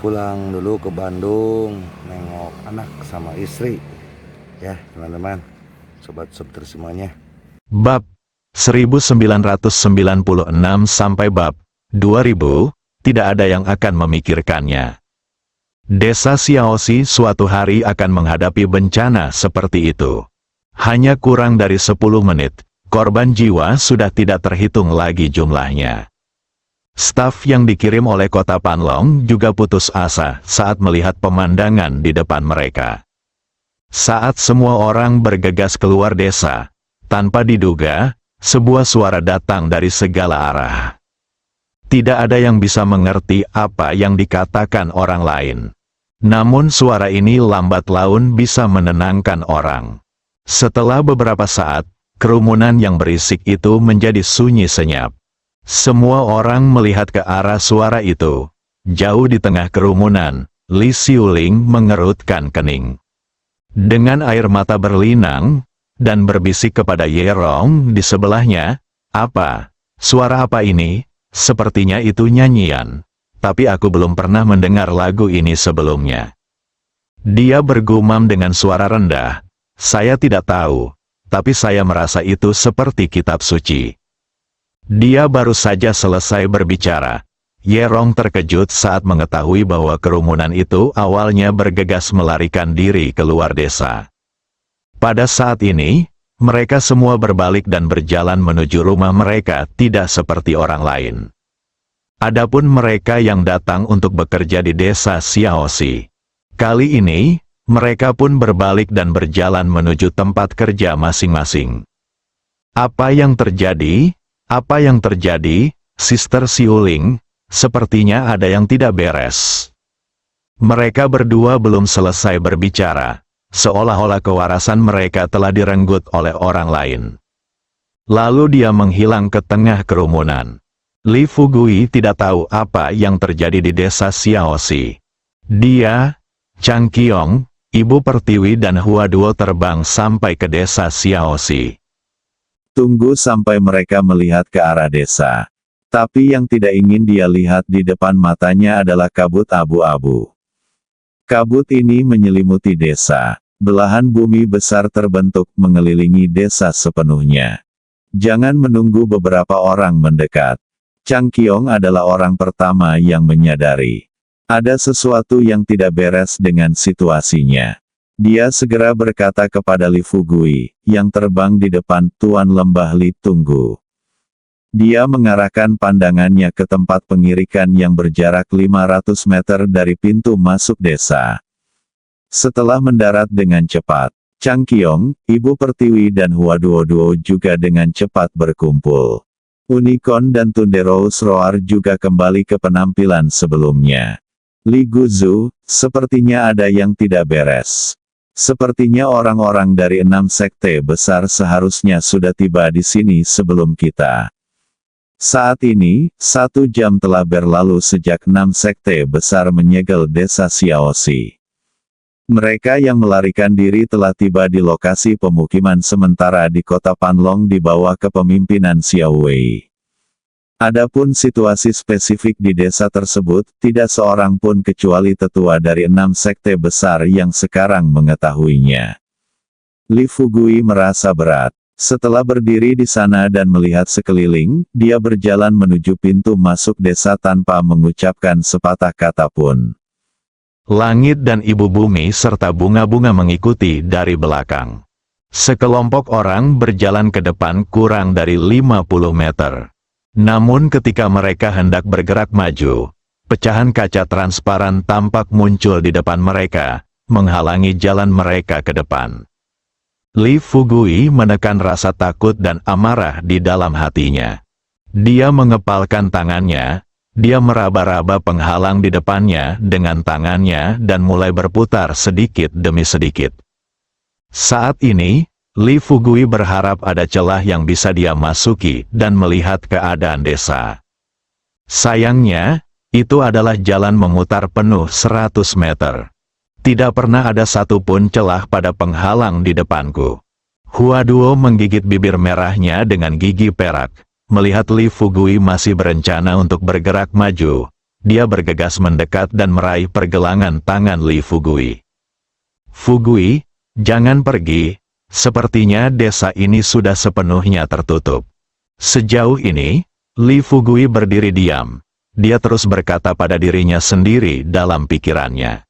pulang dulu ke Bandung nengok anak sama istri ya teman-teman, sobat subter semuanya. Bab 1996 sampai bab 2000, tidak ada yang akan memikirkannya. Desa Xiaoxi suatu hari akan menghadapi bencana seperti itu. Hanya kurang dari 10 menit, korban jiwa sudah tidak terhitung lagi jumlahnya. Staf yang dikirim oleh kota Panlong juga putus asa saat melihat pemandangan di depan mereka. Saat semua orang bergegas keluar desa, tanpa diduga, sebuah suara datang dari segala arah. Tidak ada yang bisa mengerti apa yang dikatakan orang lain. Namun suara ini lambat laun bisa menenangkan orang. Setelah beberapa saat, kerumunan yang berisik itu menjadi sunyi senyap. Semua orang melihat ke arah suara itu. Jauh di tengah kerumunan, Li Xiuling mengerutkan kening. Dengan air mata berlinang, dan berbisik kepada Ye Rong di sebelahnya, "Apa? Suara apa ini? Sepertinya itu nyanyian. Tapi aku belum pernah mendengar lagu ini sebelumnya." Dia bergumam dengan suara rendah, "Saya tidak tahu, tapi saya merasa itu seperti kitab suci." Dia baru saja selesai berbicara. Ye Rong terkejut saat mengetahui bahwa kerumunan itu awalnya bergegas melarikan diri keluar desa. Pada saat ini, mereka semua berbalik dan berjalan menuju rumah mereka tidak seperti orang lain. Adapun mereka yang datang untuk bekerja di desa Xiaoxi. Kali ini, mereka pun berbalik dan berjalan menuju tempat kerja masing-masing. Apa yang terjadi? Apa yang terjadi, Sister Xiuling? Sepertinya ada yang tidak beres. Mereka berdua belum selesai berbicara, seolah-olah kewarasan mereka telah direnggut oleh orang lain. Lalu dia menghilang ke tengah kerumunan. Li Fugui tidak tahu apa yang terjadi di desa Xiaoxi. Dia, Chang Qiong, Ibu Pertiwi dan Hua Duo terbang sampai ke desa Xiaoxi. Tunggu sampai mereka melihat ke arah desa. Tapi yang tidak ingin dia lihat di depan matanya adalah kabut abu-abu. Kabut ini menyelimuti desa. Belahan bumi besar terbentuk mengelilingi desa sepenuhnya. Jangan menunggu beberapa orang mendekat. Chang Qiong adalah orang pertama yang menyadari ada sesuatu yang tidak beres dengan situasinya. Dia segera berkata kepada Li Fugui, yang terbang di depan, "Tuan Lembah Li, tunggu." Dia mengarahkan pandangannya ke tempat pengirikan yang berjarak 500 meter dari pintu masuk desa. Setelah mendarat dengan cepat, Chang Qiong, Ibu Pertiwi dan Hua Duo juga dengan cepat berkumpul. Unicorn dan Thunderous Roar juga kembali ke penampilan sebelumnya. Li Guzu, sepertinya ada yang tidak beres. Sepertinya orang-orang dari 6 sekte besar seharusnya sudah tiba di sini sebelum kita. Saat ini, 1 jam telah berlalu sejak 6 sekte besar menyegel desa Xiaoxi. Mereka yang melarikan diri telah tiba di lokasi pemukiman sementara di kota Panlong di bawah kepemimpinan Xiao Wei. Adapun situasi spesifik di desa tersebut, tidak seorang pun kecuali tetua dari 6 sekte besar yang sekarang mengetahuinya. Li Fugui merasa berat. Setelah berdiri di sana dan melihat sekeliling, dia berjalan menuju pintu masuk desa tanpa mengucapkan sepatah kata pun. Langit dan ibu bumi serta bunga-bunga mengikuti dari belakang. Sekelompok orang berjalan ke depan kurang dari 50 meter. Namun ketika mereka hendak bergerak maju, pecahan kaca transparan tampak muncul di depan mereka, menghalangi jalan mereka ke depan. Li Fugui menekan rasa takut dan amarah di dalam hatinya. Dia mengepalkan tangannya, dia meraba-raba penghalang di depannya dengan tangannya dan mulai berputar sedikit demi sedikit. Saat ini, Li Fugui berharap ada celah yang bisa dia masuki dan melihat keadaan desa. Sayangnya, itu adalah jalan memutar penuh 100 meter. Tidak pernah ada satupun celah pada penghalang di depanku. Hua Duo menggigit bibir merahnya dengan gigi perak. Melihat Li Fugui masih berencana untuk bergerak maju, dia bergegas mendekat dan meraih pergelangan tangan Li Fugui. Fugui, jangan pergi, sepertinya desa ini sudah sepenuhnya tertutup. Sejauh ini, Li Fugui berdiri diam. Dia terus berkata pada dirinya sendiri dalam pikirannya.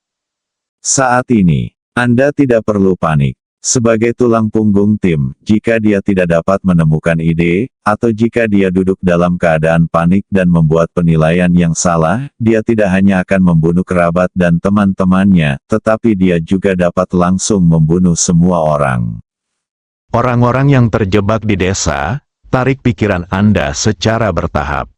Saat ini, Anda tidak perlu panik. Sebagai tulang punggung tim, jika dia tidak dapat menemukan ide, atau jika dia duduk dalam keadaan panik dan membuat penilaian yang salah, dia tidak hanya akan membunuh kerabat dan teman-temannya, tetapi dia juga dapat langsung membunuh semua orang. Orang-orang yang terjebak di desa, tarik pikiran Anda secara bertahap.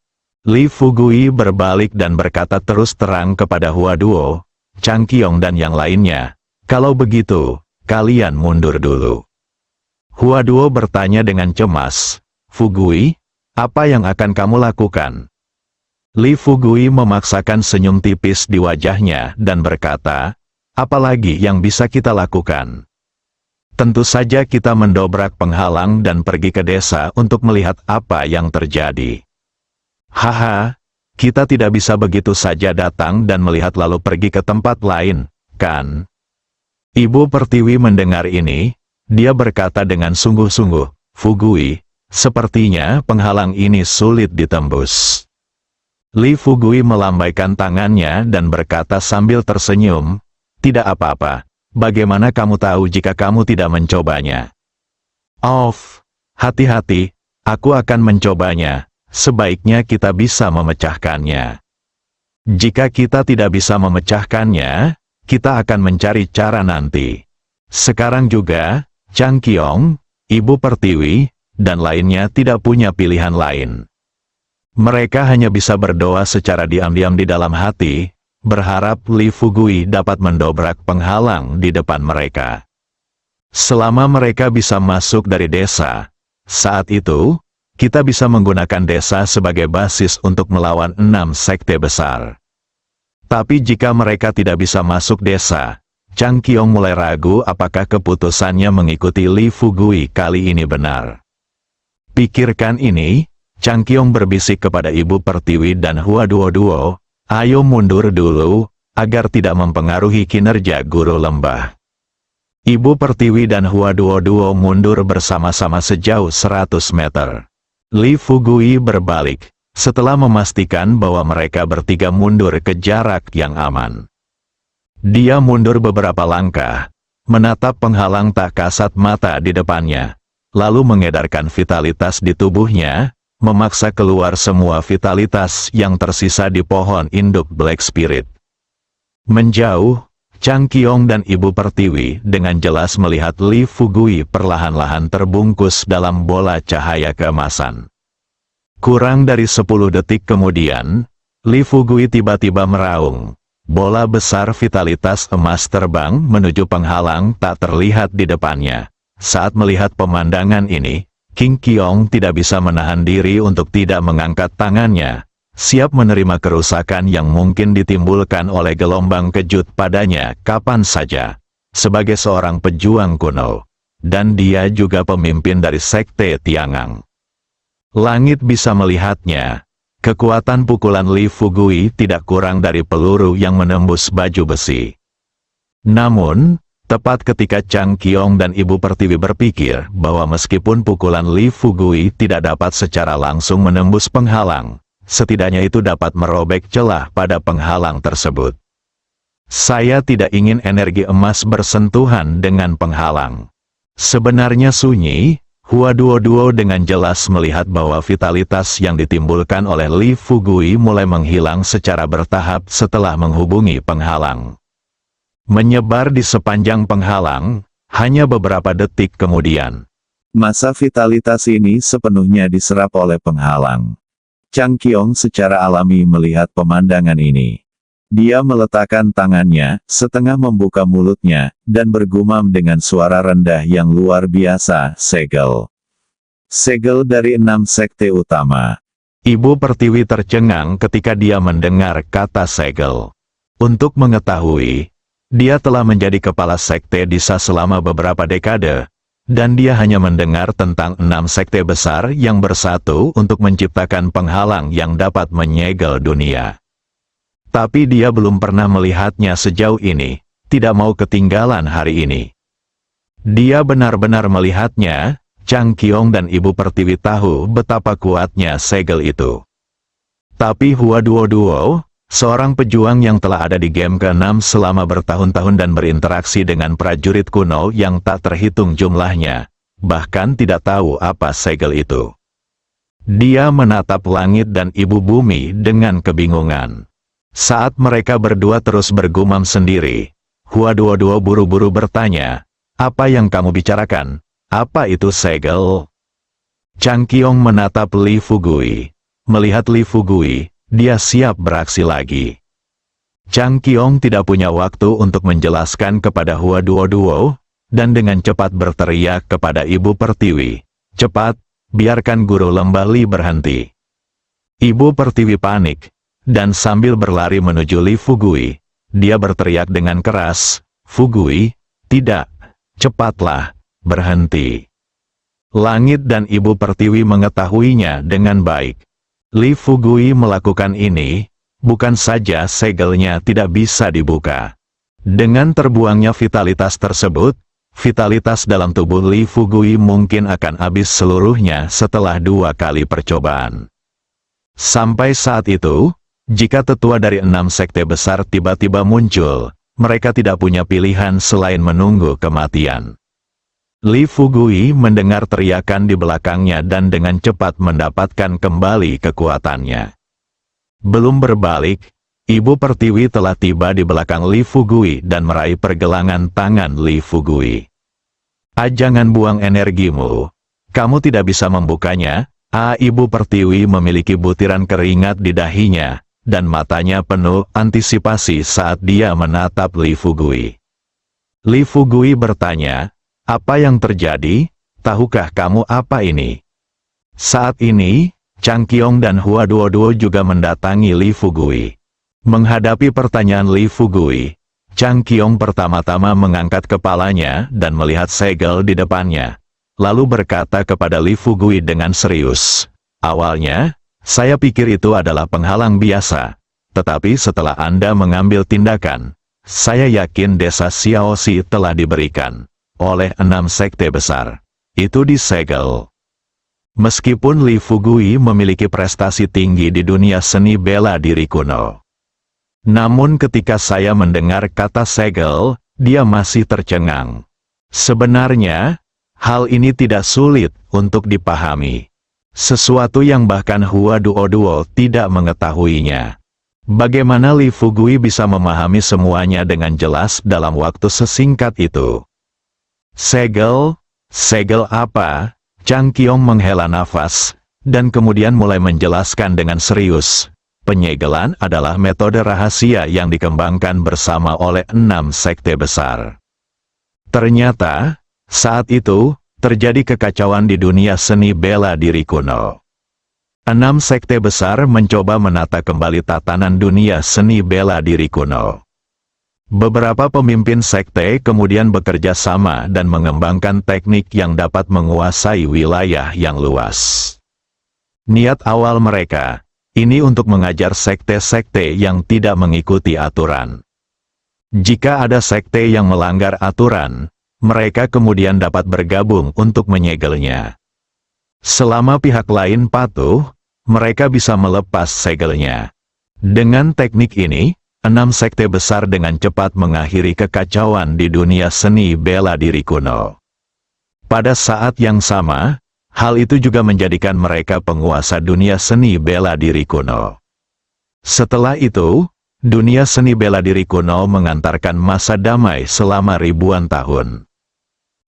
Li Fugui berbalik dan berkata terus terang kepada Huaduo, Chang Qiong dan yang lainnya, kalau begitu, kalian mundur dulu. Huaduo bertanya dengan cemas, Fugui, apa yang akan kamu lakukan? Li Fugui memaksakan senyum tipis di wajahnya dan berkata, apalagi yang bisa kita lakukan? Tentu saja kita mendobrak penghalang dan pergi ke desa untuk melihat apa yang terjadi. Haha, kita tidak bisa begitu saja datang dan melihat lalu pergi ke tempat lain, kan? Ibu Pertiwi mendengar ini, dia berkata dengan sungguh-sungguh, Fugui, sepertinya penghalang ini sulit ditembus. Li Fugui melambaikan tangannya dan berkata sambil tersenyum, tidak apa-apa, bagaimana kamu tahu jika kamu tidak mencobanya? Hati-hati, aku akan mencobanya, sebaiknya kita bisa memecahkannya. Jika kita tidak bisa memecahkannya, kita akan mencari cara nanti. Sekarang juga, Chang Qiong, Ibu Pertiwi, dan lainnya tidak punya pilihan lain. Mereka hanya bisa berdoa secara diam-diam di dalam hati, berharap Li Fugui dapat mendobrak penghalang di depan mereka. Selama mereka bisa masuk dari desa, saat itu, kita bisa menggunakan desa sebagai basis untuk melawan 6 sekte besar. Tapi jika mereka tidak bisa masuk desa, Chang Qiong mulai ragu apakah keputusannya mengikuti Li Fugui kali ini benar. Pikirkan ini, Chang Qiong berbisik kepada Ibu Pertiwi dan Huaduo, ayo mundur dulu, agar tidak mempengaruhi kinerja guru lembah. Ibu Pertiwi dan Huaduo mundur bersama-sama sejauh 100 meter. Li Fugui berbalik, setelah memastikan bahwa mereka bertiga mundur ke jarak yang aman. Dia mundur beberapa langkah, menatap penghalang tak kasat mata di depannya, lalu mengedarkan vitalitas di tubuhnya, memaksa keluar semua vitalitas yang tersisa di pohon induk Black Spirit. Menjauh, Chang Qiong dan Ibu Pertiwi dengan jelas melihat Li Fugui perlahan-lahan terbungkus dalam bola cahaya keemasan. Kurang dari 10 detik kemudian, Li Fugui tiba-tiba meraung. Bola besar vitalitas emas terbang menuju penghalang tak terlihat di depannya. Saat melihat pemandangan ini, King Qiong tidak bisa menahan diri untuk tidak mengangkat tangannya, siap menerima kerusakan yang mungkin ditimbulkan oleh gelombang kejut padanya kapan saja. Sebagai seorang pejuang kuno, dan dia juga pemimpin dari Sekte Tiangang. Langit bisa melihatnya. Kekuatan pukulan Li Fugui tidak kurang dari peluru yang menembus baju besi. Namun, tepat ketika Chang Qiong dan Ibu Pertiwi berpikir bahwa meskipun pukulan Li Fugui tidak dapat secara langsung menembus penghalang, setidaknya itu dapat merobek celah pada penghalang tersebut. Saya tidak ingin energi emas bersentuhan dengan penghalang. Sebenarnya sunyi, Huaduo dengan jelas melihat bahwa vitalitas yang ditimbulkan oleh Li Fugui mulai menghilang secara bertahap setelah menghubungi penghalang. Menyebar di sepanjang penghalang, hanya beberapa detik kemudian. Masa vitalitas ini sepenuhnya diserap oleh penghalang. Chang Qiong secara alami melihat pemandangan ini. Dia meletakkan tangannya, setengah membuka mulutnya, dan bergumam dengan suara rendah yang luar biasa, segel. Segel dari 6 sekte utama. Ibu Pertiwi tercengang ketika dia mendengar kata segel. Untuk mengetahui, dia telah menjadi kepala sekte Disa selama beberapa dekade, dan dia hanya mendengar tentang 6 sekte besar yang bersatu untuk menciptakan penghalang yang dapat menyegel dunia. Tapi dia belum pernah melihatnya sejauh ini, tidak mau ketinggalan hari ini. Dia benar-benar melihatnya. Chang Qiong dan Ibu Pertiwi tahu betapa kuatnya segel itu. Tapi Hua Duo, seorang pejuang yang telah ada di game ke-6 selama bertahun-tahun dan berinteraksi dengan prajurit kuno yang tak terhitung jumlahnya, bahkan tidak tahu apa segel itu. Dia menatap langit dan ibu bumi dengan kebingungan. Saat mereka berdua terus bergumam sendiri, Hua Duo buru-buru bertanya, "Apa yang kamu bicarakan? Apa itu segel?" Chang Qiong menatap Li Fugui. Melihat Li Fugui, dia siap beraksi lagi. Chang Qiong tidak punya waktu untuk menjelaskan kepada Hua Duo, dan dengan cepat berteriak kepada Ibu Pertiwi, "Cepat, biarkan guru lembah Li berhenti." Ibu Pertiwi panik, dan sambil berlari menuju Li Fugui, dia berteriak dengan keras, "Fugui, tidak, cepatlah, berhenti." Langit dan Ibu Pertiwi mengetahuinya dengan baik. Li Fugui melakukan ini, bukan saja segelnya tidak bisa dibuka. Dengan terbuangnya vitalitas tersebut, vitalitas dalam tubuh Li Fugui mungkin akan habis seluruhnya setelah 2 kali percobaan. Sampai saat itu, jika tetua dari 6 sekte besar tiba-tiba muncul, mereka tidak punya pilihan selain menunggu kematian. Li Fugui mendengar teriakan di belakangnya dan dengan cepat mendapatkan kembali kekuatannya. Belum berbalik, Ibu Pertiwi telah tiba di belakang Li Fugui dan meraih pergelangan tangan Li Fugui. "Jangan buang energimu. Kamu tidak bisa membukanya." Ibu Pertiwi memiliki butiran keringat di dahinya, dan matanya penuh antisipasi saat dia menatap Li Fugui. Li Fugui bertanya, "Apa yang terjadi? Tahukah kamu apa ini?" Saat ini, Chang Qiong dan Hua Duo juga mendatangi Li Fugui. Menghadapi pertanyaan Li Fugui, Chang Qiong pertama-tama mengangkat kepalanya dan melihat segel di depannya. Lalu berkata kepada Li Fugui dengan serius, "Awalnya, saya pikir itu adalah penghalang biasa. Tetapi setelah Anda mengambil tindakan, saya yakin desa Xiaoxi telah diberikan oleh 6 sekte besar. Itu disegel." Meskipun Li Fugui memiliki prestasi tinggi di dunia seni bela diri kuno, namun ketika saya mendengar kata segel, dia masih tercengang. Sebenarnya, hal ini tidak sulit untuk dipahami. Sesuatu yang bahkan Hua Duo tidak mengetahuinya. Bagaimana Li Fugui bisa memahami semuanya dengan jelas dalam waktu sesingkat itu? "Segel? Segel apa?" Chang Qiong menghela nafas, dan kemudian mulai menjelaskan dengan serius. Penyegelan adalah metode rahasia yang dikembangkan bersama oleh 6 sekte besar. Ternyata, saat itu, terjadi kekacauan di dunia seni bela diri kuno. 6 sekte besar mencoba menata kembali tatanan dunia seni bela diri kuno. Beberapa pemimpin sekte kemudian bekerja sama dan mengembangkan teknik yang dapat menguasai wilayah yang luas. Niat awal mereka ini untuk mengajar sekte-sekte yang tidak mengikuti aturan. Jika ada sekte yang melanggar aturan, mereka kemudian dapat bergabung untuk menyegelnya. Selama pihak lain patuh, mereka bisa melepas segelnya. Dengan teknik ini, 6 sekte besar dengan cepat mengakhiri kekacauan di dunia seni bela diri kuno. Pada saat yang sama, hal itu juga menjadikan mereka penguasa dunia seni bela diri kuno. Setelah itu, dunia seni bela diri kuno mengantarkan masa damai selama ribuan tahun.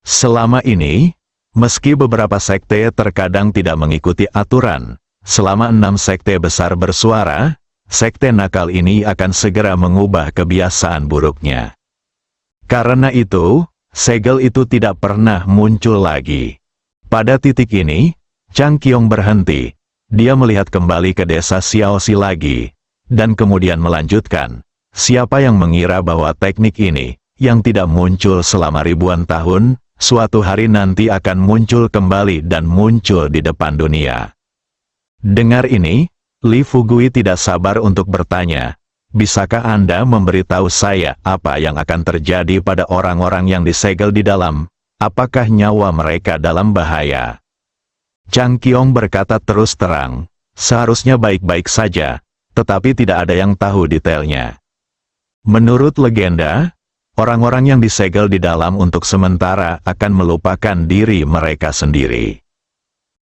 Selama ini, meski beberapa sekte terkadang tidak mengikuti aturan, selama 6 sekte besar bersuara, sekte nakal ini akan segera mengubah kebiasaan buruknya. Karena itu, segel itu tidak pernah muncul lagi. Pada titik ini, Chang Qiong berhenti. Dia melihat kembali ke desa Xiaoxi lagi, dan kemudian melanjutkan, "Siapa yang mengira bahwa teknik ini, yang tidak muncul selama ribuan tahun, suatu hari nanti akan muncul kembali dan muncul di depan dunia?" Dengar ini, Li Fugui tidak sabar untuk bertanya, bisakah Anda memberitahu saya apa yang akan terjadi pada orang-orang yang disegel di dalam? Apakah nyawa mereka dalam bahaya? Chang Qiong berkata terus terang, seharusnya baik-baik saja, tetapi tidak ada yang tahu detailnya. Menurut legenda, orang-orang yang disegel di dalam untuk sementara akan melupakan diri mereka sendiri.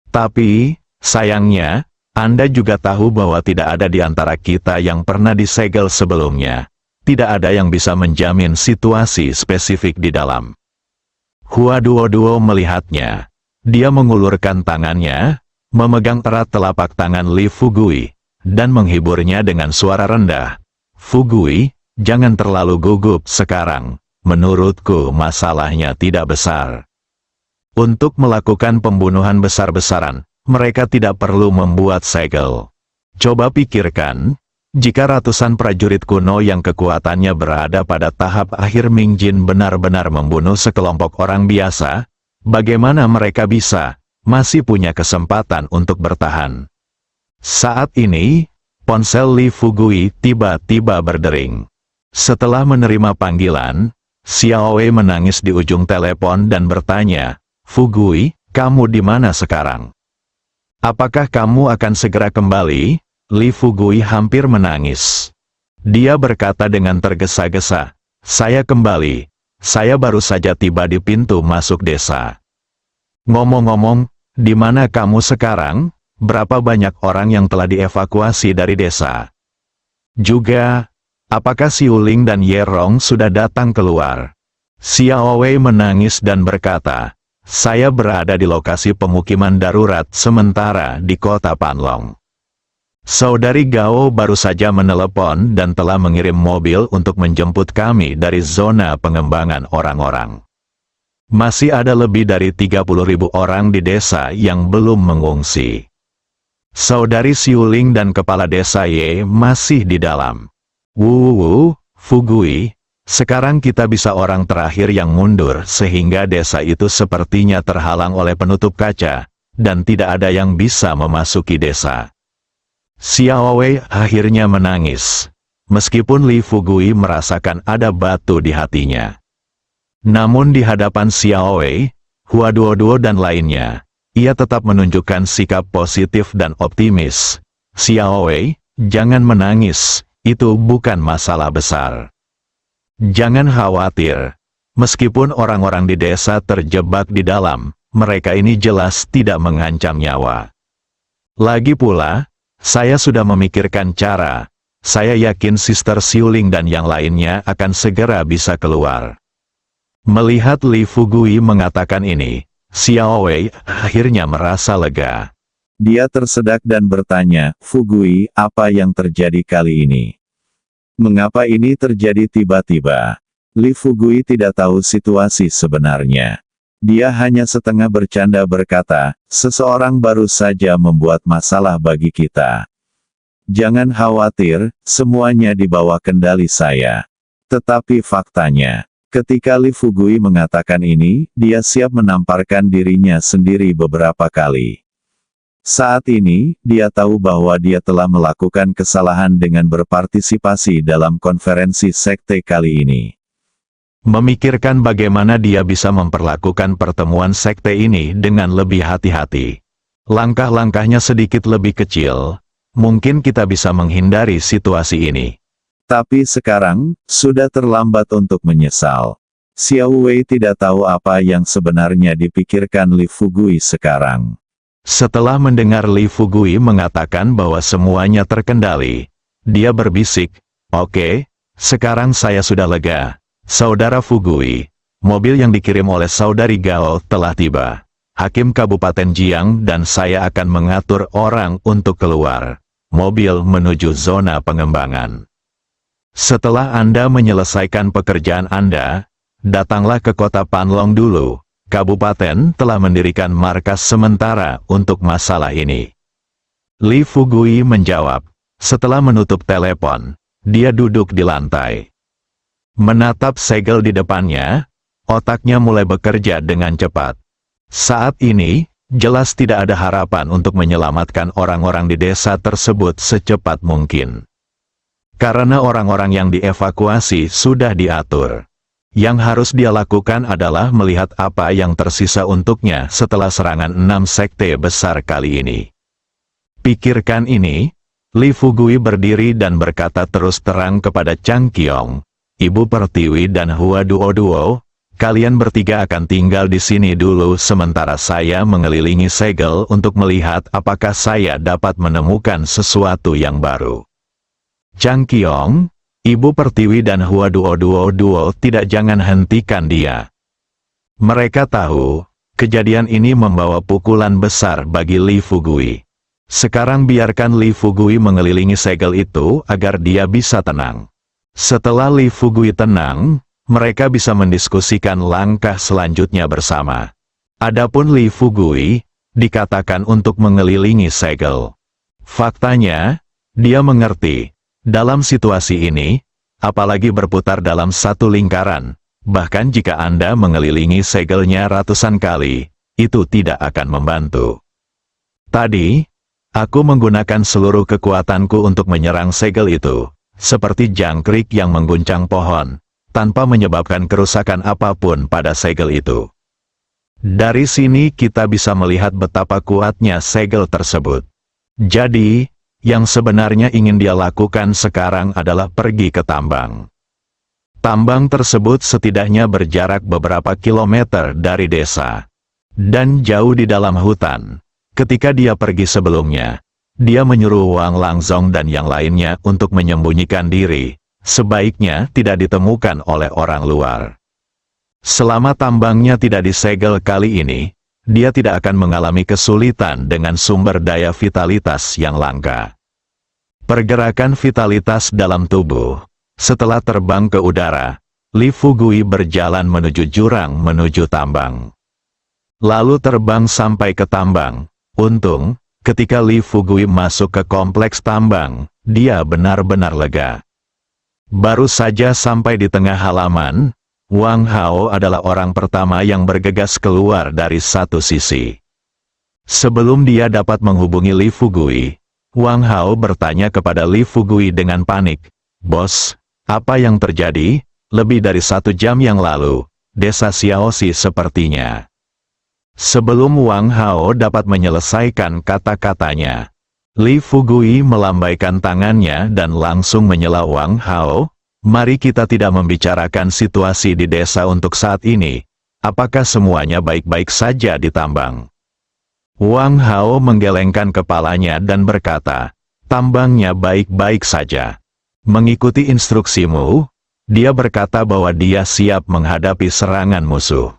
Tapi, sayangnya, Anda juga tahu bahwa tidak ada di antara kita yang pernah disegel sebelumnya. Tidak ada yang bisa menjamin situasi spesifik di dalam. Hua Duo melihatnya. Dia mengulurkan tangannya, memegang erat telapak tangan Li Fugui, dan menghiburnya dengan suara rendah. Fugui, jangan terlalu gugup sekarang. Menurutku masalahnya tidak besar. Untuk melakukan pembunuhan besar-besaran, mereka tidak perlu membuat segel. Coba pikirkan, jika ratusan prajurit kuno yang kekuatannya berada pada tahap akhir Ming Jin benar-benar membunuh sekelompok orang biasa, bagaimana mereka masih punya kesempatan untuk bertahan? Saat ini, ponsel Li Fugui tiba-tiba berdering. Setelah menerima panggilan, Xiao Wei menangis di ujung telepon dan bertanya, "Fugui, kamu di mana sekarang? Apakah kamu akan segera kembali?" Li Fugui hampir menangis. Dia berkata dengan tergesa-gesa, "Saya kembali. Saya baru saja tiba di pintu masuk desa." "Ngomong-ngomong, di mana kamu sekarang? Berapa banyak orang yang telah dievakuasi dari desa? Juga, apakah Xiuling dan Ye Rong sudah datang keluar?" Xiao Wei menangis dan berkata, "Saya berada di lokasi pemukiman darurat sementara di kota Panlong. Saudari Gao baru saja menelepon dan telah mengirim mobil untuk menjemput kami dari zona pengembangan orang-orang. Masih ada lebih dari 30.000 orang di desa yang belum mengungsi. Saudari Xiuling dan kepala desa Ye masih di dalam. Fugui, sekarang kita bisa orang terakhir yang mundur sehingga desa itu sepertinya terhalang oleh penutup kaca, dan tidak ada yang bisa memasuki desa." Xiao Wei akhirnya menangis. Meskipun Li Fugui merasakan ada batu di hatinya. Namun di hadapan Xiao Wei, Hua Duo dan lainnya, ia tetap menunjukkan sikap positif dan optimis. "Xiao Wei, jangan menangis, itu bukan masalah besar. Jangan khawatir. Meskipun orang-orang di desa terjebak di dalam, mereka ini jelas tidak mengancam nyawa. Lagi pula, saya sudah memikirkan cara. Saya yakin Sister Xiuling dan yang lainnya akan segera bisa keluar." Melihat Li Fugui mengatakan ini, Xiao Wei akhirnya merasa lega. Dia tersedak dan bertanya, "Fugui, apa yang terjadi kali ini? Mengapa ini terjadi tiba-tiba?" Li Fugui tidak tahu situasi sebenarnya. Dia hanya setengah bercanda berkata, "Seseorang baru saja membuat masalah bagi kita. Jangan khawatir, semuanya di bawah kendali saya." Tetapi faktanya, ketika Li Fugui mengatakan ini, dia siap menamparkan dirinya sendiri beberapa kali. Saat ini, dia tahu bahwa dia telah melakukan kesalahan dengan berpartisipasi dalam konferensi sekte kali ini. Memikirkan bagaimana dia bisa memperlakukan pertemuan sekte ini dengan lebih hati-hati. Langkah-langkahnya sedikit lebih kecil, mungkin kita bisa menghindari situasi ini. Tapi sekarang, sudah terlambat untuk menyesal. Xiao Wei tidak tahu apa yang sebenarnya dipikirkan Li Fugui sekarang. Setelah mendengar Li Fugui mengatakan bahwa semuanya terkendali, dia berbisik, "Oke, sekarang saya sudah lega. Saudara Fugui, mobil yang dikirim oleh Saudari Gao telah tiba. Hakim Kabupaten Jiang dan saya akan mengatur orang untuk keluar. Mobil menuju zona pengembangan. Setelah Anda menyelesaikan pekerjaan Anda, datanglah ke kota Panlong dulu. Kabupaten telah mendirikan markas sementara untuk masalah ini." Li Fugui menjawab. Setelah menutup telepon, dia duduk di lantai. Menatap segel di depannya, otaknya mulai bekerja dengan cepat. Saat ini, jelas tidak ada harapan untuk menyelamatkan orang-orang di desa tersebut secepat mungkin. Karena orang-orang yang dievakuasi sudah diatur. Yang harus dia lakukan adalah melihat apa yang tersisa untuknya setelah serangan 6 sekte besar kali ini. Pikirkan ini, Li Fugui berdiri dan berkata terus terang kepada Chang Qiong, Ibu Pertiwi dan Hua Duo, kalian bertiga akan tinggal di sini dulu sementara saya mengelilingi segel untuk melihat apakah saya dapat menemukan sesuatu yang baru. Chang Qiong, Ibu Pertiwi dan Hua Duo tidak jangan hentikan dia. Mereka tahu, kejadian ini membawa pukulan besar bagi Li Fugui. Sekarang biarkan Li Fugui mengelilingi segel itu agar dia bisa tenang. Setelah Li Fugui tenang, mereka bisa mendiskusikan langkah selanjutnya bersama. Adapun Li Fugui, dikatakan untuk mengelilingi segel. Faktanya, dia mengerti, dalam situasi ini, apalagi berputar dalam satu lingkaran, bahkan jika Anda mengelilingi segelnya ratusan kali, itu tidak akan membantu. Tadi, aku menggunakan seluruh kekuatanku untuk menyerang segel itu, seperti jangkrik yang mengguncang pohon, tanpa menyebabkan kerusakan apapun pada segel itu. Dari sini kita bisa melihat betapa kuatnya segel tersebut. Jadi, yang sebenarnya ingin dia lakukan sekarang adalah pergi ke tambang. Tambang tersebut setidaknya berjarak beberapa kilometer dari desa, dan jauh di dalam hutan. Ketika dia pergi sebelumnya, dia menyuruh Wang Langzong dan yang lainnya untuk menyembunyikan diri, sebaiknya tidak ditemukan oleh orang luar. Selama tambangnya tidak disegel kali ini, dia tidak akan mengalami kesulitan dengan sumber daya vitalitas yang langka. Pergerakan vitalitas dalam tubuh. Setelah terbang ke udara, Li Fugui berjalan menuju jurang menuju tambang. Lalu terbang sampai ke tambang. Untung, ketika Li Fugui masuk ke kompleks tambang, dia benar-benar lega. Baru saja sampai di tengah halaman, Wang Hao adalah orang pertama yang bergegas keluar dari satu sisi. Sebelum dia dapat menghubungi Li Fugui, Wang Hao bertanya kepada Li Fugui dengan panik, "Bos, apa yang terjadi? Lebih dari 1 jam yang lalu, desa Xiaoxi sepertinya." Sebelum Wang Hao dapat menyelesaikan kata-katanya, Li Fugui melambaikan tangannya dan langsung menyela Wang Hao, "Mari kita tidak membicarakan situasi di desa untuk saat ini. Apakah semuanya baik-baik saja di tambang?" Wang Hao menggelengkan kepalanya dan berkata, "Tambangnya baik-baik saja. Mengikuti instruksimu," dia berkata bahwa dia siap menghadapi serangan musuh.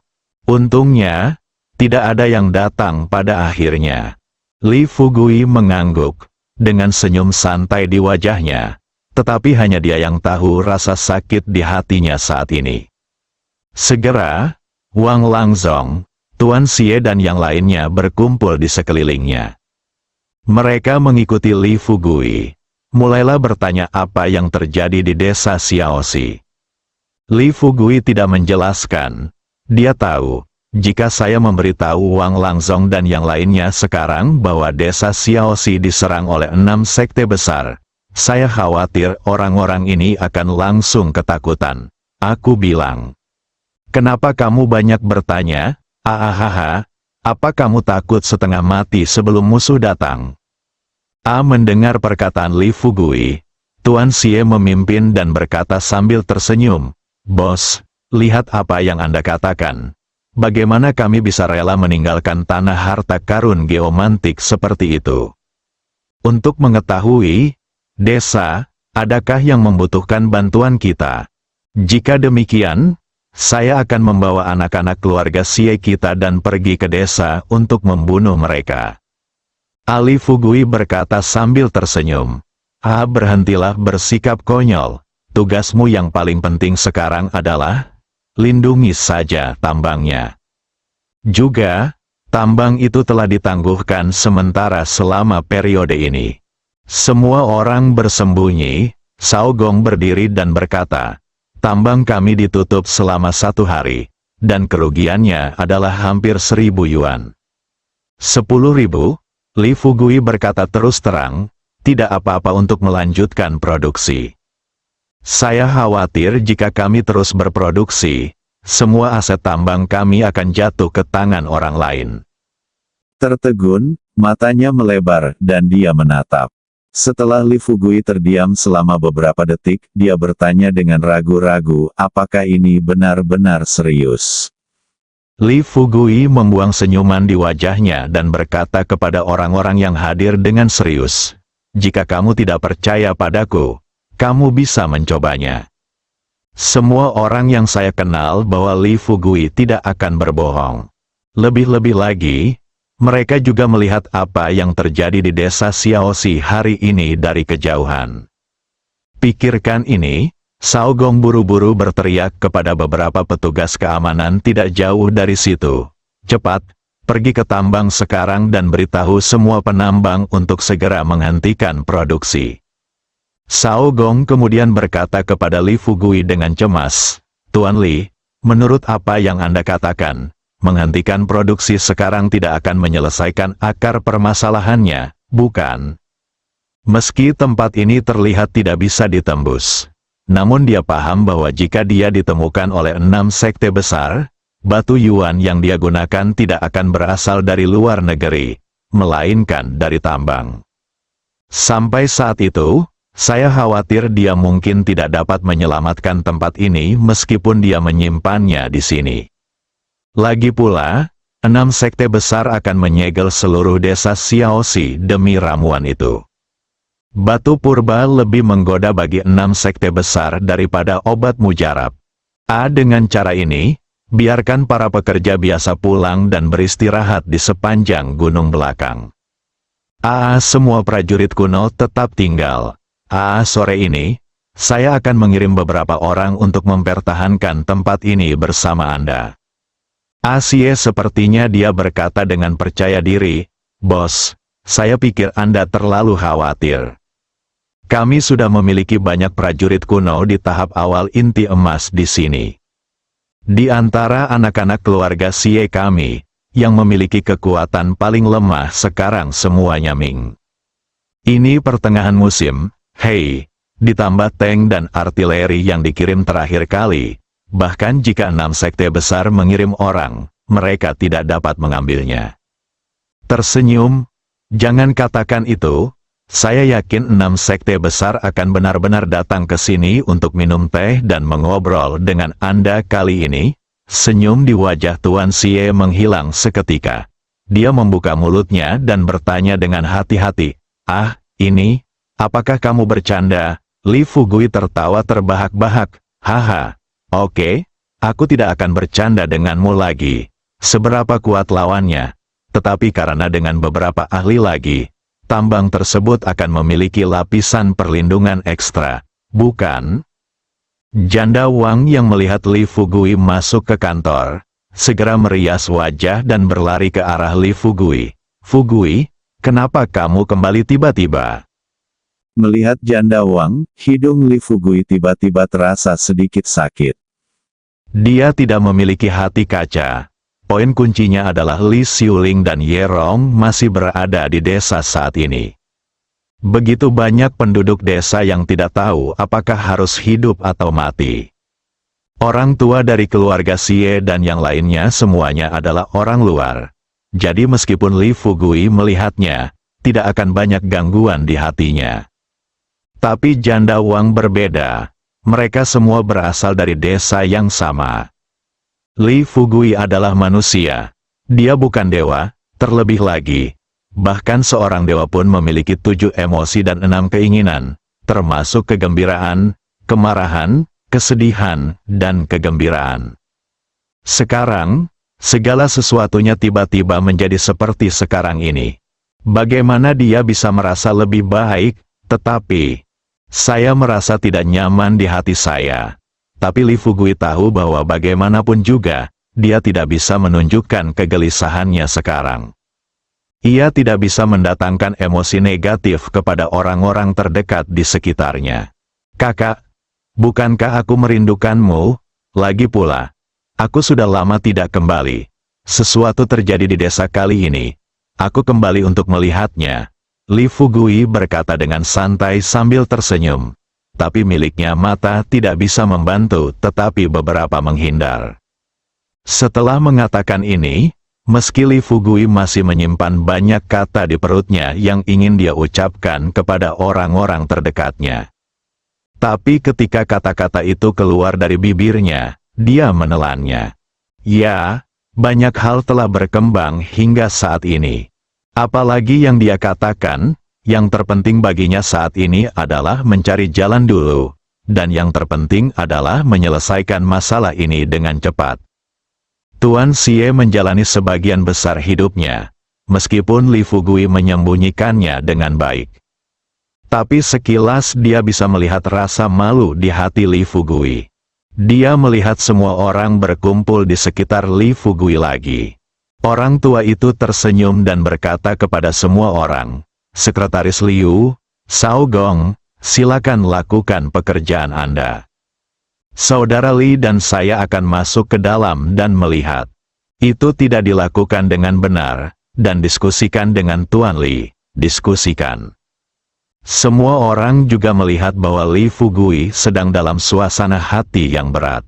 Untungnya, tidak ada yang datang pada akhirnya. Li Fugui mengangguk, dengan senyum santai di wajahnya, tetapi hanya dia yang tahu rasa sakit di hatinya saat ini. Segera, Wang Langzong, Tuan Xie dan yang lainnya berkumpul di sekelilingnya. Mereka mengikuti Li Fugui, mulailah bertanya apa yang terjadi di desa Xiaoxi. Li Fugui tidak menjelaskan, dia tahu, jika saya memberitahu Wang Langzong dan yang lainnya sekarang bahwa desa Xiaoxi diserang oleh 6 sekte besar, saya khawatir orang-orang ini akan langsung ketakutan. Aku bilang, "Kenapa kamu banyak bertanya? Ahaha, apa kamu takut setengah mati sebelum musuh datang?" Mendengar perkataan Li Fugui, Tuan Xie memimpin dan berkata sambil tersenyum, "Bos, lihat apa yang Anda katakan. Bagaimana kami bisa rela meninggalkan tanah harta karun geomantik seperti itu? Untuk mengetahui, desa, adakah yang membutuhkan bantuan kita? Jika demikian, saya akan membawa anak-anak keluarga Xie kita dan pergi ke desa untuk membunuh mereka." Ali Fugui berkata sambil tersenyum, "Berhentilah bersikap konyol. Tugasmu yang paling penting sekarang adalah lindungi saja tambangnya. Juga, tambang itu telah ditangguhkan sementara selama periode ini." Semua orang bersembunyi. Sao Gong berdiri dan berkata, "Tambang kami ditutup selama 1 hari, dan kerugiannya adalah hampir 1.000 yuan. 10.000? Li Fugui berkata terus terang, "Tidak apa-apa untuk melanjutkan produksi. Saya khawatir jika kami terus berproduksi, semua aset tambang kami akan jatuh ke tangan orang lain. Tertegun, matanya melebar, dan dia menatap. Setelah Li Fugui terdiam selama beberapa detik, dia bertanya dengan ragu-ragu, apakah ini benar-benar serius? Li Fugui membuang senyuman di wajahnya dan berkata kepada orang-orang yang hadir dengan serius, "Jika kamu tidak percaya padaku, kamu bisa mencobanya." Semua orang yang saya kenal bahwa Li Fugui tidak akan berbohong. Lebih-lebih lagi, mereka juga melihat apa yang terjadi di desa Xiaoxi hari ini dari kejauhan. Pikirkan ini, Sao Gong buru-buru berteriak kepada beberapa petugas keamanan tidak jauh dari situ. "Cepat, pergi ke tambang sekarang dan beritahu semua penambang untuk segera menghentikan produksi." Sao Gong kemudian berkata kepada Li Fugui dengan cemas, "Tuan Li, menurut apa yang Anda katakan, menghentikan produksi sekarang tidak akan menyelesaikan akar permasalahannya, bukan?" Meski tempat ini terlihat tidak bisa ditembus, namun dia paham bahwa jika dia ditemukan oleh 6 sekte besar, batu yuan yang dia gunakan tidak akan berasal dari luar negeri, melainkan dari tambang. Sampai saat itu, saya khawatir dia mungkin tidak dapat menyelamatkan tempat ini meskipun dia menyimpannya di sini. Lagi pula, 6 sekte besar akan menyegel seluruh desa Xiaoxi demi ramuan itu. Batu purba lebih menggoda bagi 6 sekte besar daripada obat mujarab. Dengan cara ini, biarkan para pekerja biasa pulang dan beristirahat di sepanjang gunung belakang. Semua prajurit kuno tetap tinggal. Sore ini, saya akan mengirim beberapa orang untuk mempertahankan tempat ini bersama Anda. Asie sepertinya dia berkata dengan percaya diri, "Bos, saya pikir Anda terlalu khawatir. Kami sudah memiliki banyak prajurit kuno di tahap awal inti emas di sini. Di antara anak-anak keluarga Xie kami, yang memiliki kekuatan paling lemah sekarang semuanya Ming. Ini pertengahan musim, hei, ditambah tank dan artileri yang dikirim terakhir kali, bahkan jika 6 sekte besar mengirim orang, mereka tidak dapat mengambilnya." Tersenyum, "Jangan katakan itu. Saya yakin 6 sekte besar akan benar-benar datang ke sini untuk minum teh dan mengobrol dengan Anda kali ini." Senyum di wajah Tuan Xie menghilang seketika. Dia membuka mulutnya dan bertanya dengan hati-hati, "Ini, apakah kamu bercanda?" Li Fugui tertawa terbahak-bahak, "Haha, oke, aku tidak akan bercanda denganmu lagi. Seberapa kuat lawannya? Tetapi karena dengan beberapa ahli lagi, tambang tersebut akan memiliki lapisan perlindungan ekstra, bukan?" Janda Wang yang melihat Li Fugui masuk ke kantor, segera merias wajah dan berlari ke arah Li Fugui. "Fugui, kenapa kamu kembali tiba-tiba?" Melihat janda Wang, hidung Li Fugui tiba-tiba terasa sedikit sakit. Dia tidak memiliki hati kaca. Poin kuncinya adalah Li Xiuling dan Ye Rong masih berada di desa saat ini. Begitu banyak penduduk desa yang tidak tahu apakah harus hidup atau mati. Orang tua dari keluarga Xie dan yang lainnya semuanya adalah orang luar. Jadi meskipun Li Fugui melihatnya, tidak akan banyak gangguan di hatinya. Tapi janda Wang berbeda. Mereka semua berasal dari desa yang sama. Li Fugui adalah manusia. Dia bukan dewa, terlebih lagi. Bahkan seorang dewa pun memiliki 7 emosi dan 6 keinginan, termasuk kegembiraan, kemarahan, kesedihan, dan kegembiraan. Sekarang, segala sesuatunya tiba-tiba menjadi seperti sekarang ini. Bagaimana dia bisa merasa lebih baik, tetapi saya merasa tidak nyaman di hati saya. Tapi Li Fugui tahu bahwa bagaimanapun juga, dia tidak bisa menunjukkan kegelisahannya sekarang. Ia tidak bisa mendatangkan emosi negatif kepada orang-orang terdekat di sekitarnya. "Kakak, bukankah aku merindukanmu? Lagi pula, aku sudah lama tidak kembali. Sesuatu terjadi di desa kali ini. Aku kembali untuk melihatnya." Li Fugui berkata dengan santai sambil tersenyum. tapi miliknya mata tidak bisa membantu tetapi beberapa menghindar. Setelah mengatakan ini, meski Li Fugui masih menyimpan banyak kata di perutnya yang ingin dia ucapkan kepada orang-orang terdekatnya. Tapi ketika kata-kata itu keluar dari bibirnya, dia menelannya. Ya, banyak hal telah berkembang hingga saat ini. Apalagi yang dia katakan, yang terpenting baginya saat ini adalah mencari jalan dulu, dan yang terpenting adalah menyelesaikan masalah ini dengan cepat. Tuan Xie menjalani sebagian besar hidupnya, meskipun Li Fugui menyembunyikannya dengan baik. Tapi sekilas dia bisa melihat rasa malu di hati Li Fugui. Dia melihat semua orang berkumpul di sekitar Li Fugui lagi. Orang tua itu tersenyum dan berkata kepada semua orang, "Sekretaris Liu, Sao Gong, silakan lakukan pekerjaan Anda. Saudara Li dan saya akan masuk ke dalam dan melihat." Itu tidak dilakukan dengan benar, dan diskusikan dengan Tuan Li, diskusikan. Semua orang juga melihat bahwa Li Fugui sedang dalam suasana hati yang berat.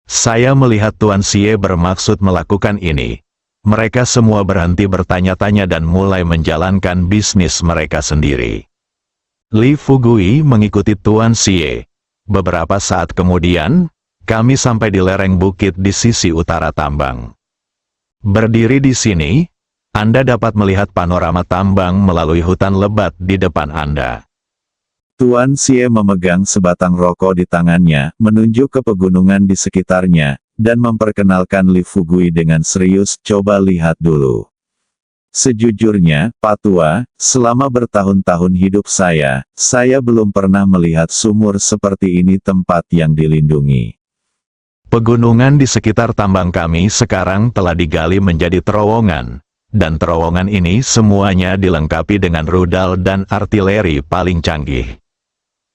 Saya melihat Tuan Xie bermaksud melakukan ini. Mereka semua berhenti bertanya-tanya dan mulai menjalankan bisnis mereka sendiri. Li Fugui mengikuti Tuan Xie. Beberapa saat kemudian, kami sampai di lereng bukit di sisi utara tambang. Berdiri di sini, Anda dapat melihat panorama tambang melalui hutan lebat di depan Anda. Tuan Xie memegang sebatang rokok di tangannya, menunjuk ke pegunungan di sekitarnya, dan memperkenalkan Li Fugui dengan serius, "Coba lihat dulu. Sejujurnya, Pak Tua, selama bertahun-tahun hidup saya belum pernah melihat sumur seperti ini, tempat yang dilindungi." Pegunungan di sekitar tambang kami sekarang telah digali menjadi terowongan, dan terowongan ini semuanya dilengkapi dengan rudal dan artileri paling canggih.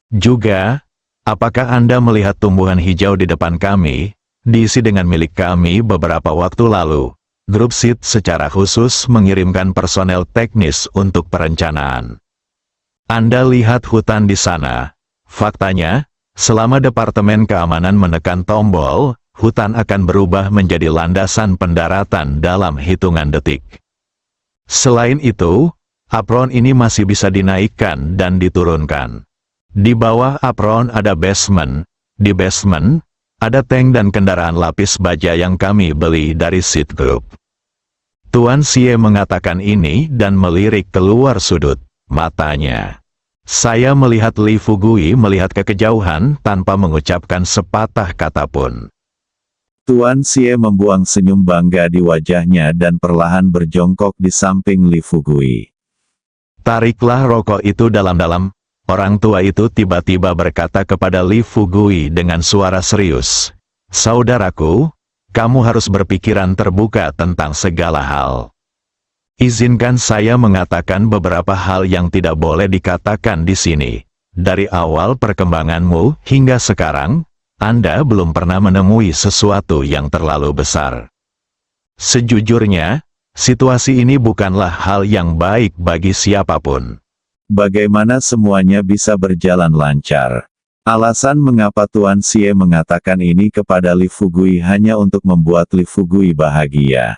Juga, apakah Anda melihat tumbuhan hijau di depan kami, diisi dengan milik kami beberapa waktu lalu? Grup SID secara khusus mengirimkan personel teknis untuk perencanaan. Anda lihat hutan di sana. Faktanya, selama Departemen Keamanan menekan tombol, hutan akan berubah menjadi landasan pendaratan dalam hitungan detik. Selain itu, apron ini masih bisa dinaikkan dan diturunkan. Di bawah apron ada basement. Di basement, ada tank dan kendaraan lapis baja yang kami beli dari SID Group. Tuan Xie mengatakan ini dan melirik keluar sudut matanya. Saya melihat Li Fugui melihat ke kejauhan tanpa mengucapkan sepatah kata pun. Tuan Xie membuang senyum bangga di wajahnya dan perlahan berjongkok di samping Li Fugui. "Tariklah rokok itu dalam-dalam." Orang tua itu tiba-tiba berkata kepada Li Fugui dengan suara serius, "Saudaraku, kamu harus berpikiran terbuka tentang segala hal. Izinkan saya mengatakan beberapa hal yang tidak boleh dikatakan di sini. Dari awal perkembanganmu hingga sekarang, Anda belum pernah menemui sesuatu yang terlalu besar. Sejujurnya, situasi ini bukanlah hal yang baik bagi siapapun." Bagaimana semuanya bisa berjalan lancar? Alasan mengapa Tuan Xie mengatakan ini kepada Li Fugui hanya untuk membuat Li Fugui bahagia.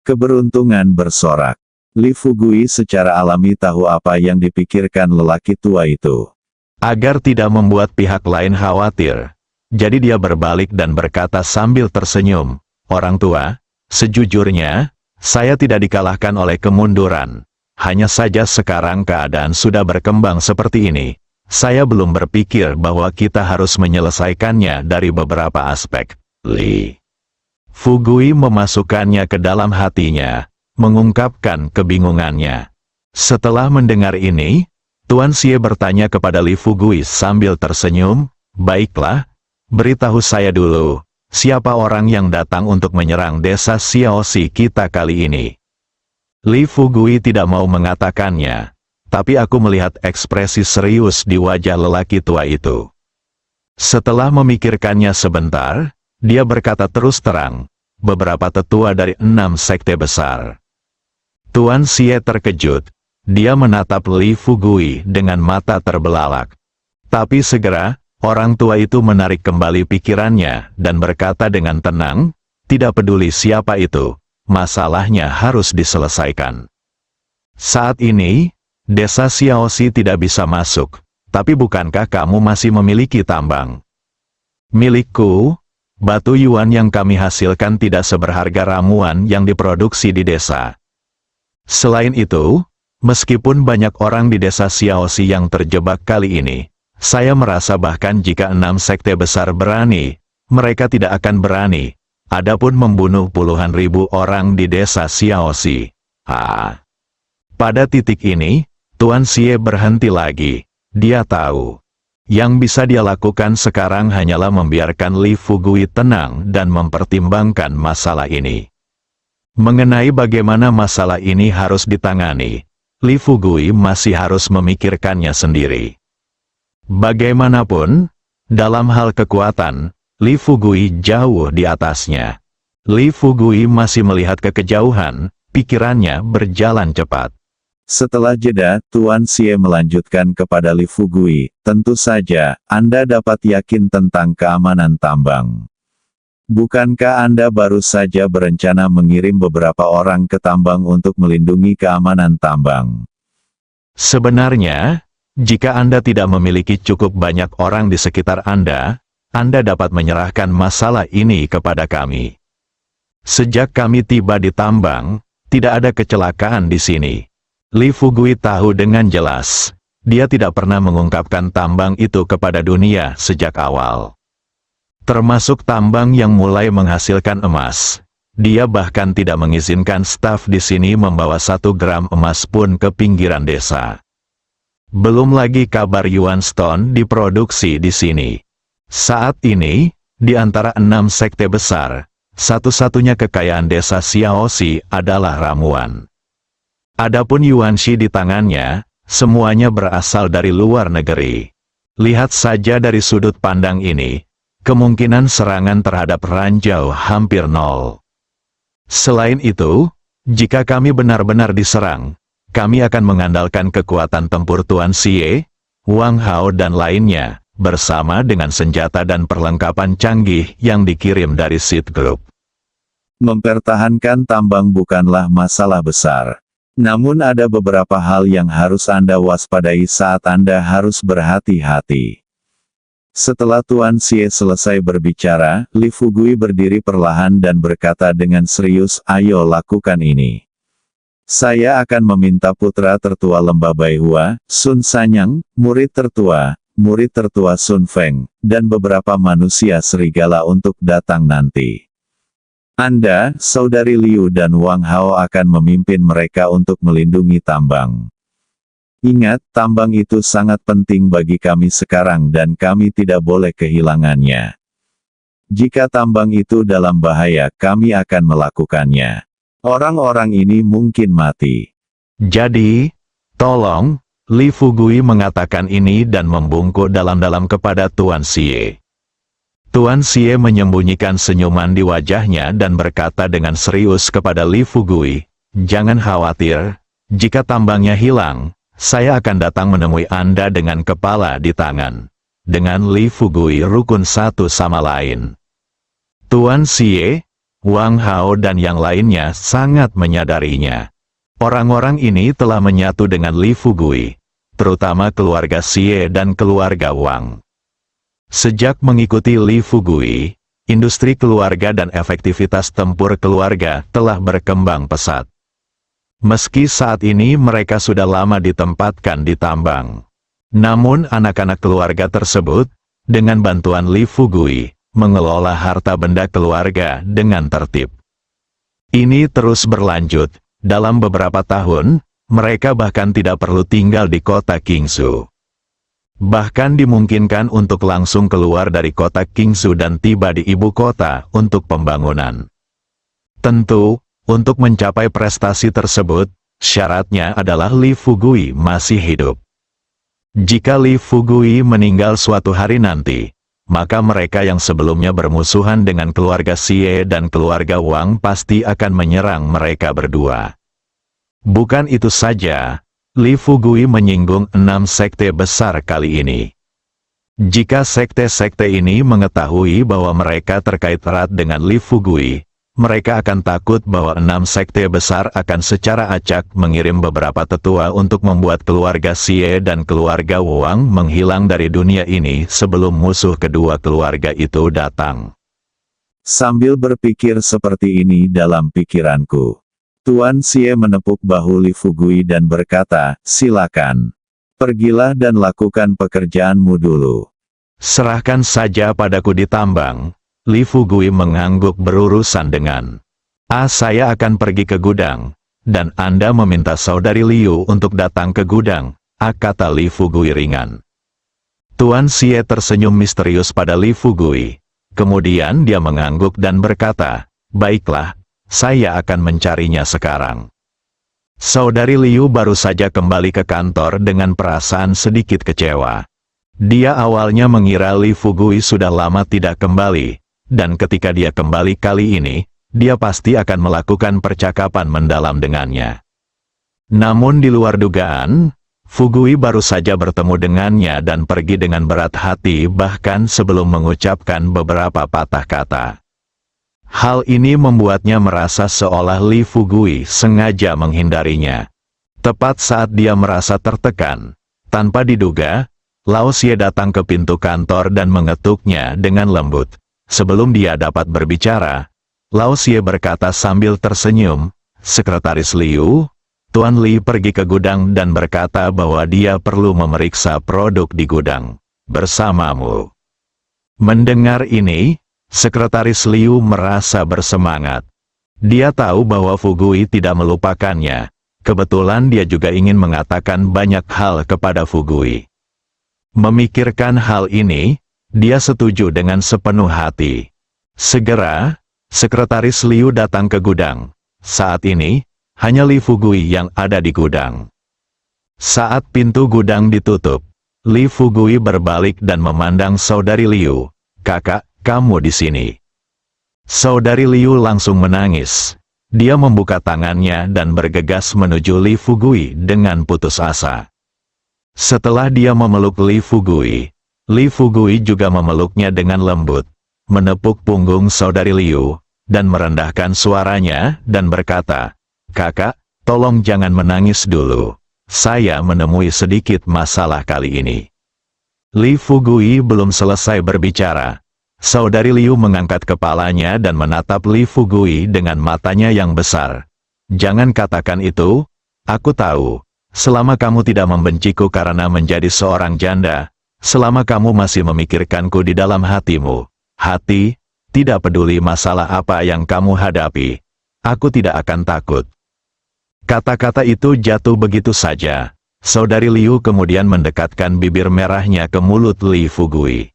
Keberuntungan bersorak. Li Fugui secara alami tahu apa yang dipikirkan lelaki tua itu. Agar tidak membuat pihak lain khawatir, jadi dia berbalik dan berkata sambil tersenyum, "Orang tua, sejujurnya, saya tidak dikalahkan oleh kemunduran. Hanya saja sekarang keadaan sudah berkembang seperti ini. Saya belum berpikir bahwa kita harus menyelesaikannya dari beberapa aspek." Li Fugui memasukkannya ke dalam hatinya, mengungkapkan kebingungannya. Setelah mendengar ini, Tuan Xie bertanya kepada Li Fugui sambil tersenyum, "Baiklah, beritahu saya dulu, siapa orang yang datang untuk menyerang desa Xiaoxi kita kali ini?" Li Fugui tidak mau mengatakannya, tapi aku melihat ekspresi serius di wajah lelaki tua itu. Setelah memikirkannya sebentar, dia berkata terus terang, "Beberapa tetua dari 6 sekte besar." Tuan Xie terkejut. Dia menatap Li Fugui dengan mata terbelalak. Tapi segera, orang tua itu menarik kembali pikirannya dan berkata dengan tenang, tidak peduli siapa itu, masalahnya harus diselesaikan. Saat ini, desa Xiaoxi tidak bisa masuk, tapi bukankah kamu masih memiliki tambang? Milikku, batu yuan yang kami hasilkan tidak seberharga ramuan yang diproduksi di desa. Selain itu, meskipun banyak orang di desa Xiaoxi yang terjebak kali ini, saya merasa bahkan jika 6 sekte besar berani, mereka tidak akan berani. Adapun membunuh puluhan ribu orang di desa Xiaoxi. Pada titik ini, Tuan Xie berhenti lagi. Dia tahu. Yang bisa dia lakukan sekarang hanyalah membiarkan Li Fugui tenang dan mempertimbangkan masalah ini. Mengenai bagaimana masalah ini harus ditangani, Li Fugui masih harus memikirkannya sendiri. Bagaimanapun, dalam hal kekuatan, Li Fugui jauh di atasnya. Li Fugui masih melihat ke kejauhan, pikirannya berjalan cepat. Setelah jeda, Tuan Xie melanjutkan kepada Li Fugui, tentu saja, Anda dapat yakin tentang keamanan tambang. Bukankah Anda baru saja berencana mengirim beberapa orang ke tambang untuk melindungi keamanan tambang? Sebenarnya, jika Anda tidak memiliki cukup banyak orang di sekitar Anda dapat menyerahkan masalah ini kepada kami. Sejak kami tiba di tambang, tidak ada kecelakaan di sini. Li Fugui tahu dengan jelas, dia tidak pernah mengungkapkan tambang itu kepada dunia sejak awal. Termasuk tambang yang mulai menghasilkan emas. Dia bahkan tidak mengizinkan staf di sini membawa 1 gram emas pun ke pinggiran desa. Belum lagi kabar Yuan Stone diproduksi di sini. Saat ini, di antara 6 sekte besar, satu-satunya kekayaan desa Xiaoxi adalah ramuan. Adapun Yuanxi di tangannya, semuanya berasal dari luar negeri. Lihat saja dari sudut pandang ini, kemungkinan serangan terhadap Ranjau hampir nol. Selain itu, jika kami benar-benar diserang, kami akan mengandalkan kekuatan tempur Tuan Xie, Wang Hao dan lainnya, bersama dengan senjata dan perlengkapan canggih yang dikirim dari Seed Group. Mempertahankan tambang bukanlah masalah besar. Namun ada beberapa hal yang harus Anda waspadai saat Anda harus berhati-hati. Setelah Tuan Xie selesai berbicara, Li Fugui berdiri perlahan dan berkata dengan serius, ayo lakukan ini. Saya akan meminta putra tertua Lembah Baihua, Sun Sanyang, murid tertua Sun Feng, dan beberapa manusia serigala untuk datang nanti. Anda, Saudari Liu dan Wang Hao akan memimpin mereka untuk melindungi tambang. Ingat, tambang itu sangat penting bagi kami sekarang dan kami tidak boleh kehilangannya. Jika tambang itu dalam bahaya, kami akan melakukannya. Orang-orang ini mungkin mati. Jadi, tolong, Li Fugui mengatakan ini dan membungkuk dalam-dalam kepada Tuan Xie. Tuan Xie menyembunyikan senyuman di wajahnya dan berkata dengan serius kepada Li Fugui, jangan khawatir, jika tambangnya hilang, saya akan datang menemui Anda dengan kepala di tangan. Dengan Li Fugui rukun satu sama lain. Tuan Xie, Wang Hao dan yang lainnya sangat menyadarinya. Orang-orang ini telah menyatu dengan Li Fugui, terutama keluarga Xie dan keluarga Wang. Sejak mengikuti Li Fugui, industri keluarga dan efektivitas tempur keluarga telah berkembang pesat. Meski saat ini mereka sudah lama ditempatkan di tambang. Namun anak-anak keluarga tersebut, dengan bantuan Li Fugui, mengelola harta benda keluarga dengan tertib. Ini terus berlanjut, dalam beberapa tahun, mereka bahkan tidak perlu tinggal di kota Qingzhou. Bahkan dimungkinkan untuk langsung keluar dari kota Qingzhou dan tiba di ibu kota untuk pembangunan. Tentu, untuk mencapai prestasi tersebut, syaratnya adalah Li Fugui masih hidup. Jika Li Fugui meninggal suatu hari nanti, maka mereka yang sebelumnya bermusuhan dengan keluarga Xie dan keluarga Wang pasti akan menyerang mereka berdua. Bukan itu saja, Li Fugui menyinggung 6 sekte besar kali ini. Jika sekte-sekte ini mengetahui bahwa mereka terkait erat dengan Li Fugui, mereka akan takut bahwa 6 sekte besar akan secara acak mengirim beberapa tetua untuk membuat keluarga Xie dan keluarga Wang menghilang dari dunia ini sebelum musuh kedua keluarga itu datang. Sambil berpikir seperti ini dalam pikiranku, Tuan Xie menepuk bahu Li Fugui dan berkata, "Silakan. Pergilah dan lakukan pekerjaanmu dulu." Serahkan saja padaku di tambang. Li Fugui mengangguk berurusan dengan, saya akan pergi ke gudang, dan Anda meminta saudari Liu untuk datang ke gudang, kata Li Fugui ringan. Tuan Xie tersenyum misterius pada Li Fugui. Kemudian dia mengangguk dan berkata, baiklah, saya akan mencarinya sekarang. Saudari Liu baru saja kembali ke kantor dengan perasaan sedikit kecewa. Dia awalnya mengira Li Fugui sudah lama tidak kembali, dan ketika dia kembali kali ini, dia pasti akan melakukan percakapan mendalam dengannya. Namun di luar dugaan, Fugui baru saja bertemu dengannya dan pergi dengan berat hati bahkan sebelum mengucapkan beberapa patah kata. Hal ini membuatnya merasa seolah Li Fugui sengaja menghindarinya. Tepat saat dia merasa tertekan, tanpa diduga, Lao Xie datang ke pintu kantor dan mengetuknya dengan lembut. Sebelum dia dapat berbicara, Lao Xie berkata sambil tersenyum, "Sekretaris Liu, Tuan Li pergi ke gudang dan berkata bahwa dia perlu memeriksa produk di gudang bersamamu." Mendengar ini, Sekretaris Liu merasa bersemangat. Dia tahu bahwa Fugui tidak melupakannya. Kebetulan dia juga ingin mengatakan banyak hal kepada Fugui. Memikirkan hal ini, dia setuju dengan sepenuh hati. Segera, Sekretaris Liu datang ke gudang. Saat ini, hanya Li Fugui yang ada di gudang. Saat pintu gudang ditutup, Li Fugui berbalik dan memandang saudari Liu. "Kakak, kamu di sini." Saudari Liu langsung menangis. Dia membuka tangannya dan bergegas menuju Li Fugui dengan putus asa. Setelah dia memeluk Li Fugui juga memeluknya dengan lembut, menepuk punggung saudari Liu, dan merendahkan suaranya, dan berkata, "Kakak, tolong jangan menangis dulu. Saya menemui sedikit masalah kali ini." Li Fugui belum selesai berbicara. Saudari Liu mengangkat kepalanya dan menatap Li Fugui dengan matanya yang besar. "Jangan katakan itu, aku tahu. Selama kamu tidak membenciku karena menjadi seorang janda, selama kamu masih memikirkanku di dalam hatimu, tidak peduli masalah apa yang kamu hadapi, aku tidak akan takut." Kata-kata itu jatuh begitu saja. Saudari Liu kemudian mendekatkan bibir merahnya ke mulut Li Fugui.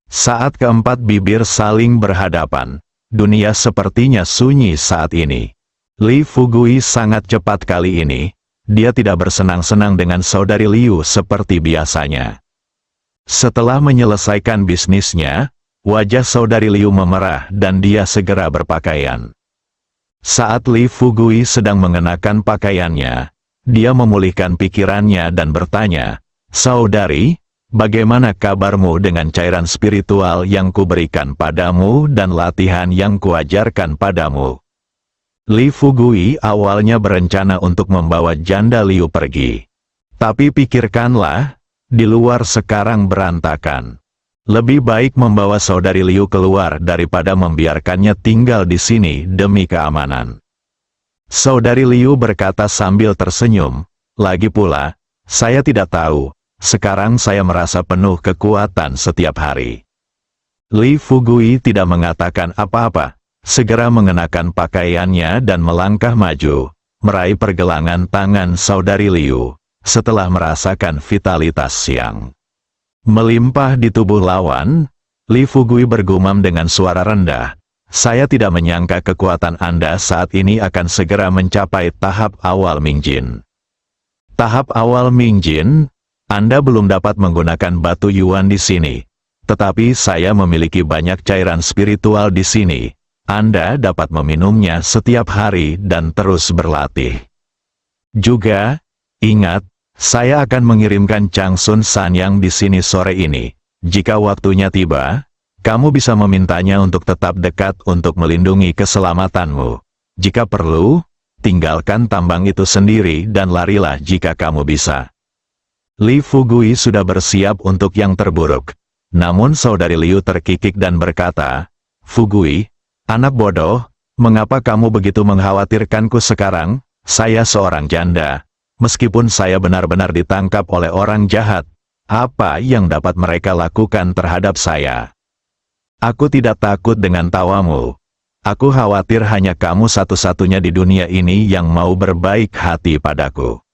Saat keempat bibir saling berhadapan, dunia sepertinya sunyi saat ini. Li Fugui sangat cepat kali ini. Dia tidak bersenang-senang dengan saudari Liu seperti biasanya. Setelah menyelesaikan bisnisnya, wajah saudari Liu memerah dan dia segera berpakaian. Saat Li Fugui sedang mengenakan pakaiannya, dia memulihkan pikirannya dan bertanya, "Saudari, bagaimana kabarmu dengan cairan spiritual yang kuberikan padamu dan latihan yang kuajarkan padamu?" Li Fugui awalnya berencana untuk membawa janda Liu pergi. Tapi pikirkanlah, di luar sekarang berantakan. Lebih baik membawa saudari Liu keluar daripada membiarkannya tinggal di sini demi keamanan. Saudari Liu berkata sambil tersenyum, "Lagi pula, saya tidak tahu, sekarang saya merasa penuh kekuatan setiap hari." Li Fugui tidak mengatakan apa-apa. Segera mengenakan pakaiannya dan melangkah maju, meraih pergelangan tangan saudari Liu, setelah merasakan vitalitas yang melimpah di tubuh lawan. Li Fugui bergumam dengan suara rendah, "Saya tidak menyangka kekuatan Anda saat ini akan segera mencapai tahap awal Mingjin." Tahap awal Mingjin? Anda belum dapat menggunakan batu Yuan di sini, tetapi saya memiliki banyak cairan spiritual di sini. Anda dapat meminumnya setiap hari dan terus berlatih. Juga, ingat, saya akan mengirimkan Changsun Sanyang di sini sore ini. Jika waktunya tiba, kamu bisa memintanya untuk tetap dekat untuk melindungi keselamatanmu. Jika perlu, tinggalkan tambang itu sendiri dan larilah jika kamu bisa. Li Fugui sudah bersiap untuk yang terburuk. Namun saudari Liu terkikik dan berkata, Fugui, anak bodoh, mengapa kamu begitu mengkhawatirkanku sekarang? Saya seorang janda. Meskipun saya benar-benar ditangkap oleh orang jahat, apa yang dapat mereka lakukan terhadap saya? Aku tidak takut dengan tawamu. Aku khawatir hanya kamu satu-satunya di dunia ini yang mau berbaik hati padaku.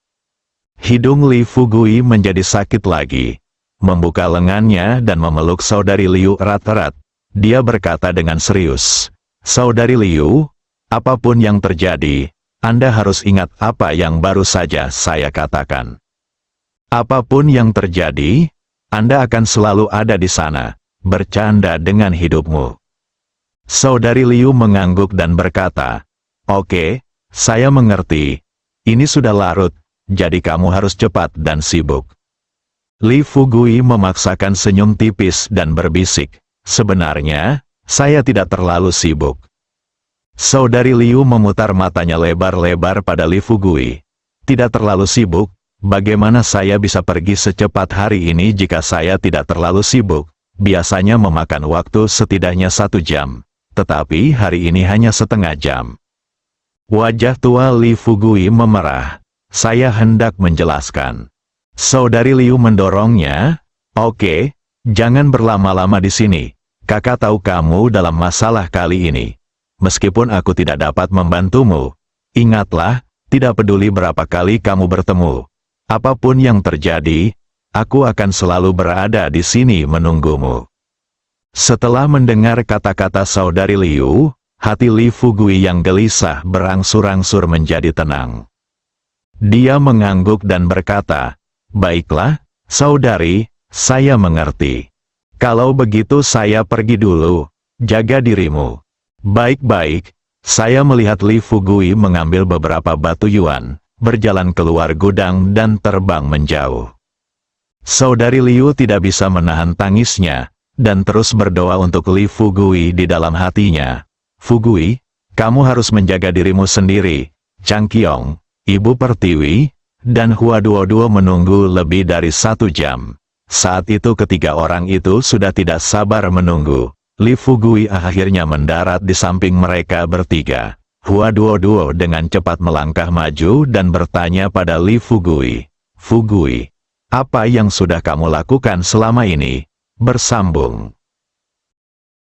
Hidung Li Fugui menjadi sakit lagi. Membuka lengannya dan memeluk saudari Liu erat-erat. Dia berkata dengan serius, Saudari Liu, apapun yang terjadi, Anda harus ingat apa yang baru saja saya katakan. Apapun yang terjadi, Anda akan selalu ada di sana, bercanda dengan hidupmu. Saudari Liu mengangguk dan berkata, Oke, saya mengerti. Ini sudah larut, jadi kamu harus cepat dan sibuk. Li Fugui memaksakan senyum tipis dan berbisik, Sebenarnya, saya tidak terlalu sibuk. Saudari Liu memutar matanya lebar-lebar pada Li Fugui. Tidak terlalu sibuk? Bagaimana saya bisa pergi secepat hari ini jika saya tidak terlalu sibuk? Biasanya memakan waktu setidaknya 1 jam. Tetapi hari ini hanya setengah jam. Wajah tua Li Fugui memerah. Saya hendak menjelaskan. Saudari Liu mendorongnya. Oke, jangan berlama-lama di sini. Kakak tahu kamu dalam masalah kali ini. Meskipun aku tidak dapat membantumu, ingatlah, tidak peduli berapa kali kamu bertemu. Apapun yang terjadi, aku akan selalu berada di sini menunggumu. Setelah mendengar kata-kata saudari Liu, hati Li Fugui yang gelisah berangsur-angsur menjadi tenang. Dia mengangguk dan berkata, Baiklah, saudari, saya mengerti. Kalau begitu saya pergi dulu, jaga dirimu. Baik-baik, saya melihat Li Fugui mengambil beberapa batu yuan, berjalan keluar gudang dan terbang menjauh. Saudari Liu tidak bisa menahan tangisnya, dan terus berdoa untuk Li Fugui di dalam hatinya. Fugui, kamu harus menjaga dirimu sendiri. Chang Qiong, Ibu Pertiwi, dan Hua Duo menunggu lebih dari 1 jam. Saat itu ketiga orang itu sudah tidak sabar menunggu. Li Fugui akhirnya mendarat di samping mereka bertiga. Hua Duo dengan cepat melangkah maju dan bertanya pada Li Fugui. Fugui, apa yang sudah kamu lakukan selama ini? Bersambung.